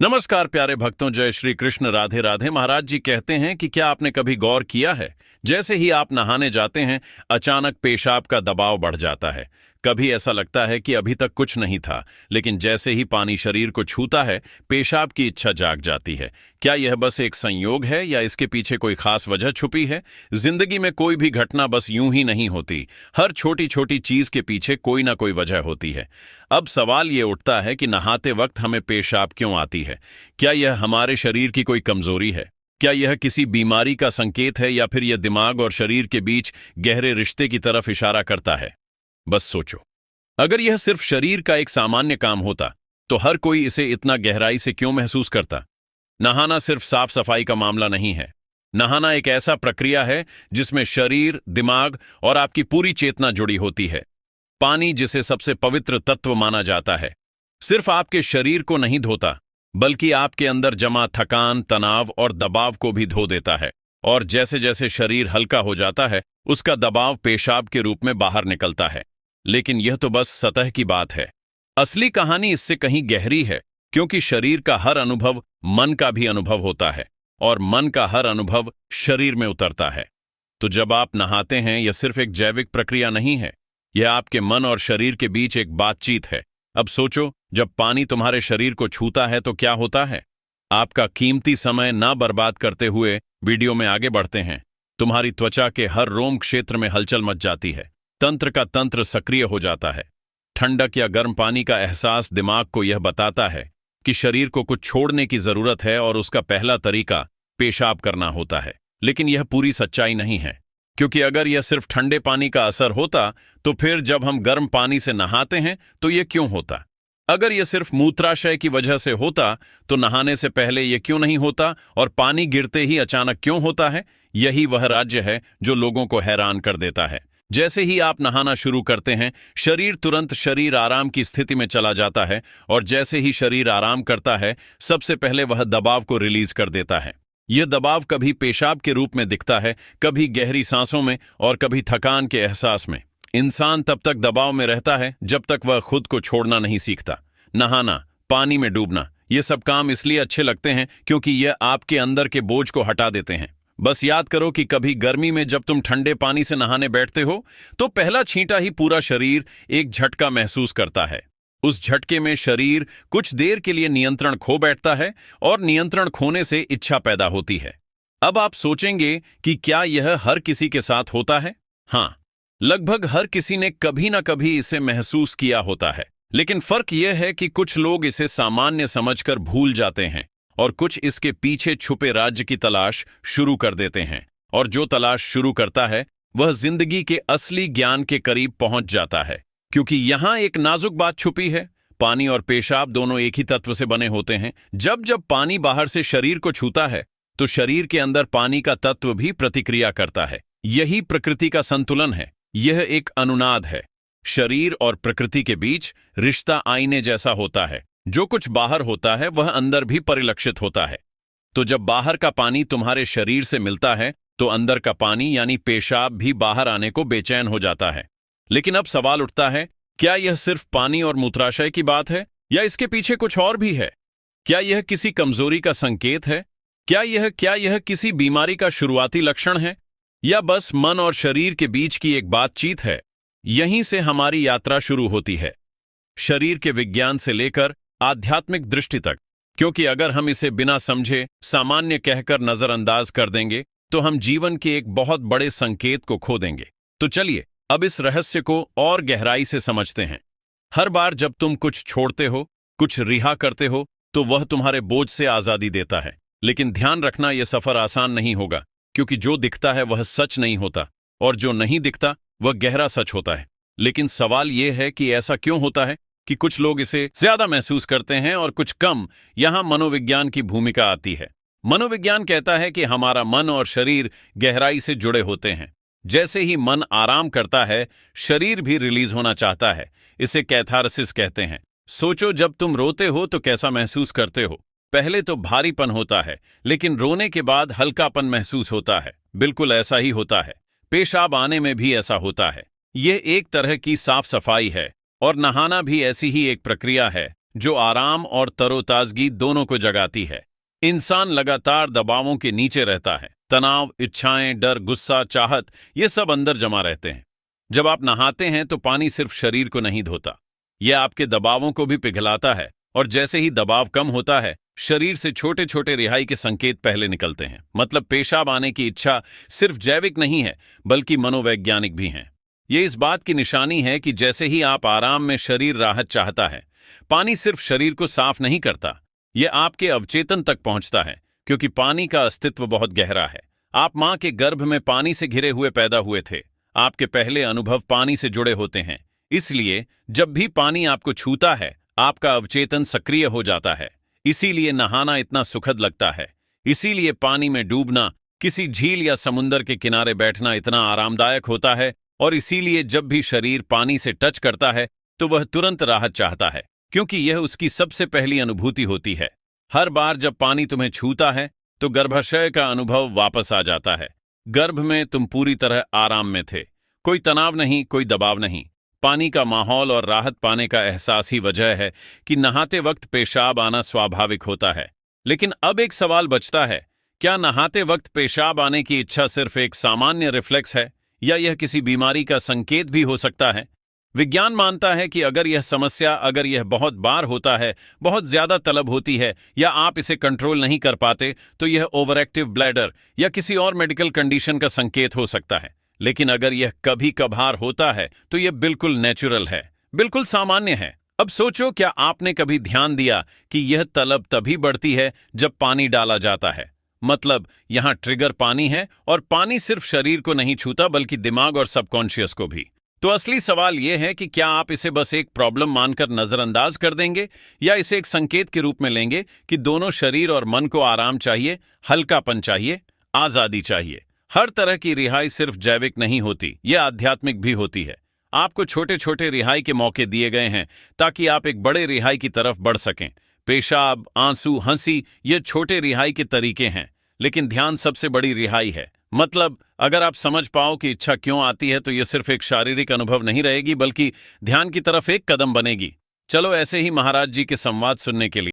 नमस्कार प्यारे भक्तों, जय श्री कृष्ण, राधे राधे। महाराज जी कहते हैं कि क्या आपने कभी गौर किया है, जैसे ही आप नहाने जाते हैं अचानक पेशाब का दबाव बढ़ जाता है। कभी ऐसा लगता है कि अभी तक कुछ नहीं था, लेकिन जैसे ही पानी शरीर को छूता है पेशाब की इच्छा जाग जाती है। क्या यह बस एक संयोग है या इसके पीछे कोई खास वजह छुपी है? जिंदगी में कोई भी घटना बस यूं ही नहीं होती, हर छोटी छोटी चीज के पीछे कोई ना कोई वजह होती है। अब सवाल ये उठता है कि नहाते वक्त हमें पेशाब क्यों आती है? क्या यह हमारे शरीर की कोई कमजोरी है? क्या यह किसी बीमारी का संकेत है, या फिर यह दिमाग और शरीर के बीच गहरे रिश्ते की तरफ इशारा करता है? बस सोचो, अगर यह सिर्फ शरीर का एक सामान्य काम होता तो हर कोई इसे इतना गहराई से क्यों महसूस करता? नहाना सिर्फ साफ सफाई का मामला नहीं है। नहाना एक ऐसा प्रक्रिया है जिसमें शरीर, दिमाग और आपकी पूरी चेतना जुड़ी होती है। पानी, जिसे सबसे पवित्र तत्व माना जाता है, सिर्फ आपके शरीर को नहीं धोता, बल्कि आपके अंदर जमा थकान, तनाव और दबाव को भी धो देता है। और जैसे जैसे शरीर हल्का हो जाता है, उसका दबाव पेशाब के रूप में बाहर निकलता है। लेकिन यह तो बस सतह की बात है। असली कहानी इससे कहीं गहरी है, क्योंकि शरीर का हर अनुभव मन का भी अनुभव होता है, और मन का हर अनुभव शरीर में उतरता है। तो जब आप नहाते हैं, यह सिर्फ एक जैविक प्रक्रिया नहीं है, यह आपके मन और शरीर के बीच एक बातचीत है। अब सोचो, जब पानी तुम्हारे शरीर को छूता है तो क्या होता है? आपका कीमती समय ना बर्बाद करते हुए वीडियो में आगे बढ़ते हैं। तुम्हारी त्वचा के हर रोम क्षेत्र में हलचल मच जाती है, तंत्र का तंत्र सक्रिय हो जाता है। ठंडक या गर्म पानी का एहसास दिमाग को यह बताता है कि शरीर को कुछ छोड़ने की जरूरत है, और उसका पहला तरीका पेशाब करना होता है। लेकिन यह पूरी सच्चाई नहीं है, क्योंकि अगर यह सिर्फ ठंडे पानी का असर होता तो फिर जब हम गर्म पानी से नहाते हैं तो यह क्यों होता? अगर यह सिर्फ मूत्राशय की वजह से होता तो नहाने से पहले यह क्यों नहीं होता, और पानी गिरते ही अचानक क्यों होता है? यही वह राज्य है जो लोगों को हैरान कर देता है। जैसे ही आप नहाना शुरू करते हैं, शरीर तुरंत शरीर आराम की स्थिति में चला जाता है, और जैसे ही शरीर आराम करता है, सबसे पहले वह दबाव को रिलीज कर देता है। यह दबाव कभी पेशाब के रूप में दिखता है, कभी गहरी सांसों में, और कभी थकान के एहसास में। इंसान तब तक दबाव में रहता है जब तक वह खुद को छोड़ना नहीं सीखता। नहाना, पानी में डूबना, ये सब काम इसलिए अच्छे लगते हैं क्योंकि यह आपके अंदर के बोझ को हटा देते हैं। बस याद करो कि कभी गर्मी में जब तुम ठंडे पानी से नहाने बैठते हो तो पहला छींटा ही पूरा शरीर एक झटका महसूस करता है। उस झटके में शरीर कुछ देर के लिए नियंत्रण खो बैठता है, और नियंत्रण खोने से इच्छा पैदा होती है। अब आप सोचेंगे कि क्या यह हर किसी के साथ होता है? हाँ, लगभग हर किसी ने कभी ना कभी इसे महसूस किया होता है। लेकिन फर्क यह है कि कुछ लोग इसे सामान्य समझकर भूल जाते हैं, और कुछ इसके पीछे छुपे राज्य की तलाश शुरू कर देते हैं। और जो तलाश शुरू करता है वह जिंदगी के असली ज्ञान के करीब पहुंच जाता है, क्योंकि यहां एक नाजुक बात छुपी है। पानी और पेशाब दोनों एक ही तत्व से बने होते हैं। जब जब पानी बाहर से शरीर को छूता है तो शरीर के अंदर पानी का तत्व भी प्रतिक्रिया करता है। यही प्रकृति का संतुलन है। यह एक अनुनाद है। शरीर और प्रकृति के बीच रिश्ता आईने जैसा होता है। जो कुछ बाहर होता है वह अंदर भी परिलक्षित होता है। तो जब बाहर का पानी तुम्हारे शरीर से मिलता है तो अंदर का पानी यानी पेशाब भी बाहर आने को बेचैन हो जाता है। लेकिन अब सवाल उठता है, क्या यह सिर्फ पानी और मूत्राशय की बात है, या इसके पीछे कुछ और भी है? क्या यह किसी कमजोरी का संकेत है? क्या यह किसी बीमारी का शुरुआती लक्षण है, या बस मन और शरीर के बीच की एक बातचीत है? यहीं से हमारी यात्रा शुरू होती है, शरीर के विज्ञान से लेकर आध्यात्मिक दृष्टि तक। क्योंकि अगर हम इसे बिना समझे सामान्य कहकर नजरअंदाज कर देंगे तो हम जीवन के एक बहुत बड़े संकेत को खो देंगे। तो चलिए अब इस रहस्य को और गहराई से समझते हैं। हर बार जब तुम कुछ छोड़ते हो, कुछ रिहा करते हो, तो वह तुम्हारे बोझ से आजादी देता है। लेकिन ध्यान रखना, यह सफर आसान नहीं होगा, क्योंकि जो दिखता है वह सच नहीं होता, और जो नहीं दिखता वह गहरा सच होता है। लेकिन सवाल यह है कि ऐसा क्यों होता है कि कुछ लोग इसे ज्यादा महसूस करते हैं और कुछ कम? यहां मनोविज्ञान की भूमिका आती है। मनोविज्ञान कहता है कि हमारा मन और शरीर गहराई से जुड़े होते हैं। जैसे ही मन आराम करता है, शरीर भी रिलीज होना चाहता है। इसे कैथारसिस कहते हैं। सोचो, जब तुम रोते हो तो कैसा महसूस करते हो? पहले तो भारीपन होता है, लेकिन रोने के बाद हल्कापन महसूस होता है। बिल्कुल ऐसा ही होता है। पेशाब आने में भी ऐसा होता है। यह एक तरह की साफ सफाई है, और नहाना भी ऐसी ही एक प्रक्रिया है जो आराम और तरोताजगी दोनों को जगाती है। इंसान लगातार दबावों के नीचे रहता है। तनाव, इच्छाएं, डर, गुस्सा, चाहत, ये सब अंदर जमा रहते हैं। जब आप नहाते हैं तो पानी सिर्फ शरीर को नहीं धोता, यह आपके दबावों को भी पिघलाता है। और जैसे ही दबाव कम होता है, शरीर से छोटे छोटे रिहाई के संकेत पहले निकलते हैं। मतलब पेशाब आने की इच्छा सिर्फ जैविक नहीं है, बल्कि मनोवैज्ञानिक भी है। ये इस बात की निशानी है कि जैसे ही आप आराम में शरीर राहत चाहता है, पानी सिर्फ शरीर को साफ नहीं करता, यह आपके अवचेतन तक पहुंचता है, क्योंकि पानी का अस्तित्व बहुत गहरा है। आप मां के गर्भ में पानी से घिरे हुए पैदा हुए थे। आपके पहले अनुभव पानी से जुड़े होते हैं। इसलिए जब भी पानी आपको छूता है, आपका अवचेतन सक्रिय हो जाता है। इसीलिए नहाना इतना सुखद लगता है। इसीलिए पानी में डूबना, किसी झील या समुंदर के किनारे बैठना इतना आरामदायक होता है। और इसीलिए जब भी शरीर पानी से टच करता है तो वह तुरंत राहत चाहता है, क्योंकि यह उसकी सबसे पहली अनुभूति होती है। हर बार जब पानी तुम्हें छूता है तो गर्भाशय का अनुभव वापस आ जाता है। गर्भ में तुम पूरी तरह आराम में थे, कोई तनाव नहीं, कोई दबाव नहीं। पानी का माहौल और राहत पाने का एहसास ही वजह है कि नहाते वक्त पेशाब आना स्वाभाविक होता है। लेकिन अब एक सवाल बचता है, क्या नहाते वक्त पेशाब आने की इच्छा सिर्फ एक सामान्य रिफ्लेक्स है, या यह किसी बीमारी का संकेत भी हो सकता है? विज्ञान मानता है कि अगर यह बहुत बार होता है, बहुत ज्यादा तलब होती है, या आप इसे कंट्रोल नहीं कर पाते, तो यह ओवरएक्टिव ब्लैडर या किसी और मेडिकल कंडीशन का संकेत हो सकता है। लेकिन अगर यह कभी कभार होता है तो यह बिल्कुल नेचुरल है, बिल्कुल सामान्य है। अब सोचो, क्या आपने कभी ध्यान दिया कि यह तलब तभी बढ़ती है जब पानी डाला जाता है? मतलब यहां ट्रिगर पानी है, और पानी सिर्फ शरीर को नहीं छूता बल्कि दिमाग और सबकॉन्शियस को भी। तो असली सवाल यह है कि क्या आप इसे बस एक प्रॉब्लम मानकर नजरअंदाज कर देंगे, या इसे एक संकेत के रूप में लेंगे कि दोनों शरीर और मन को आराम चाहिए, हल्कापन चाहिए, आजादी चाहिए। हर तरह की रिहाई सिर्फ जैविक नहीं होती, यह आध्यात्मिक भी होती है। आपको छोटे छोटे रिहाई के मौके दिए गए हैं ताकि आप एक बड़े रिहाई की तरफ बढ़ सकें। पेशाब, आंसू, हंसी, ये छोटे रिहाई के तरीके हैं, लेकिन ध्यान सबसे बड़ी रिहाई है। मतलब अगर आप समझ पाओ कि इच्छा क्यों आती है, तो यह सिर्फ एक शारीरिक अनुभव नहीं रहेगी, बल्कि ध्यान की तरफ एक कदम बनेगी। चलो ऐसे ही महाराज जी के संवाद सुनने के लिए